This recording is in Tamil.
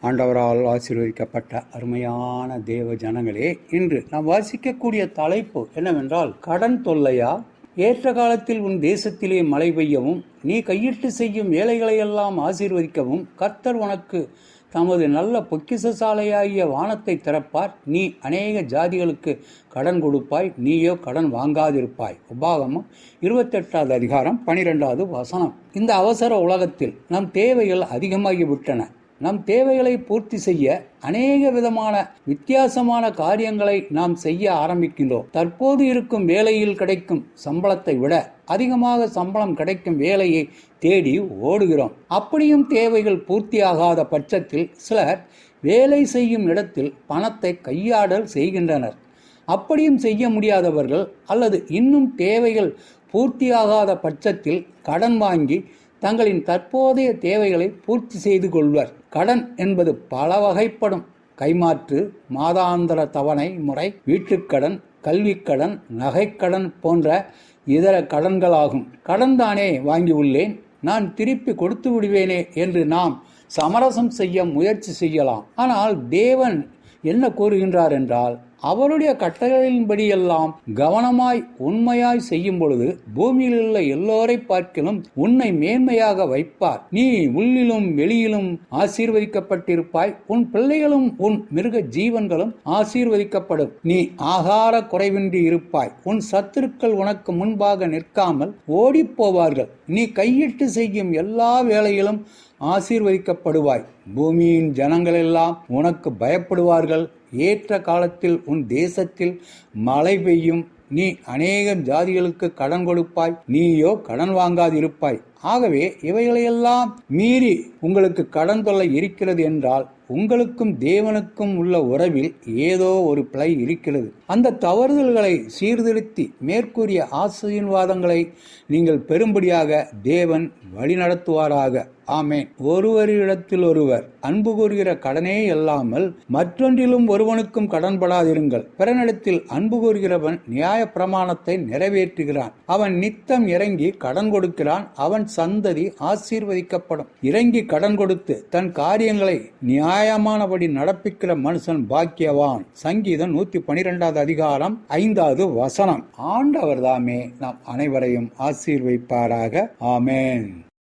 ஆண்டவரால் ஆசீர்வதிக்கப்பட்ட அருமையான தேவ ஜனங்களே, இன்று நாம் வாசிக்கக்கூடிய தலைப்பு என்னவென்றால், கடன் தொல்லையா? ஏற்ற காலத்தில் உன் தேசத்திலே மழை பெய்யவும், நீ கையிட்டு செய்யும் வேலைகளையெல்லாம் ஆசீர்வதிக்கவும் கர்த்தர் உனக்கு தமது நல்ல பொக்கிஷசாலையாகிய வானத்தை திறப்பார். நீ அநேக ஜாதிகளுக்கு கடன் கொடுப்பாய், நீயோ கடன் வாங்காதிருப்பாய். உபாகமம் 28வது அதிகாரம் 12வது வசனம். இந்த அவசர உலகத்தில் நம் தேவைகள் அதிகமாகிவிட்டன. நம் தேவைகளை பூர்த்தி செய்ய அநேக விதமான வித்தியாசமான காரியங்களை நாம் செய்ய ஆரம்பிக்கின்றோம். தற்போது இருக்கும் வேலையில் கிடைக்கும் சம்பளத்தை விட அதிகமாக சம்பளம் கிடைக்கும் வேலையை தேடி ஓடுகிறோம். அப்படியும் தேவைகள் பூர்த்தியாகாத பட்சத்தில் சிலர் வேலை செய்யும் இடத்தில் பணத்தை கையாடல் செய்கின்றனர். அப்படியும் செய்ய முடியாதவர்கள் அல்லது இன்னும் தேவைகள் பூர்த்தியாகாத பட்சத்தில் கடன் வாங்கி தங்களின் தற்போதைய தேவைகளை பூர்த்தி செய்து கொள்வர். கடன் என்பது பல வகைப்படும். கைமாற்று, மாதாந்திர தவணை முறை, வீட்டுக்கடன், கல்விக்கடன், நகைக்கடன் போன்ற இதர கடன்களாகும். கடன் தானே வாங்கியுள்ளேன், நான் திருப்பி கொடுத்து விடுவேனே என்று நாம் சமரசம் செய்ய முயற்சி செய்யலாம். ஆனால் தேவன் என்ன கூறுகின்றார் என்றால், அவருடைய கட்டளைகளின்படியெல்லாம் கவனமாய் உண்மையாய் செய்யும் பொழுது பூமியில் உள்ள எல்லோரை பார்க்கிலும் உன்னை மேன்மையாக வைப்பார். நீ உள்ளிலும் வெளியிலும் ஆசீர்வதிக்கப்பட்டிருப்பாய். உன் பிள்ளைகளும் உன் மிருக ஜீவன்களும் ஆசீர்வதிக்கப்படும். நீ ஆகார குறைவின்றி இருப்பாய். உன் சத்துருக்கள் உனக்கு முன்பாக நிற்காமல் ஓடிப் போவார்கள். நீ கையிட்டு செய்யும் எல்லா வேலையிலும் ஆசீர்வதிக்கப்படுவாய். பூமியின் ஜனங்களெல்லாம் உனக்கு பயப்படுவார்கள். ஏற்ற காலத்தில் உன் தேசத்தில் மழை பெய்யும். நீ அநேகம் ஜாதிகளுக்கு கடன் கொடுப்பாய், நீயோ கடன் வாங்காதிருப்பாய். ஆகவே இவைகளையெல்லாம் மீறி உங்களுக்கு கடன் தொல்லை இருக்கிறது என்றால், உங்களுக்கும் தேவனுக்கும் உள்ள உறவில் ஏதோ ஒரு பிழை இருக்கிறது. அந்த தவறுதல்களை சீர்திருத்தி மேற்கூறிய ஆசீர்வாதங்களை நீங்கள் பெறும்படியாக தேவன் வழி நடத்துவாராக. ஆமென். ஒருவரிடத்தில் ஒருவர் அன்பு கூறுகிற கடனே அல்லாமல் மற்றொன்றிலும் ஒருவனுக்கும் கடன்படாதிருங்கள். பிறனிடத்தில் அன்பு கூறுகிறவன் நியாய பிரமாணத்தை நிறைவேற்றுகிறான். அவன் நித்தம் இறங்கி கடன் கொடுக்கிறான். அவன் சந்ததி ஆசீர்வதிக்கப்படும். இறங்கி கடன் கொடுத்து தன் காரியங்களை நியாயமானபடி நடப்பிக்கிற மனுஷன் பாக்கியவான். சங்கீதம் 112வது அதிகாரம் 5வது வசனம். ஆண்டவர் தாமே நாம் அனைவரையும் ஆசீர்வதிப்பாராக. ஆமென்.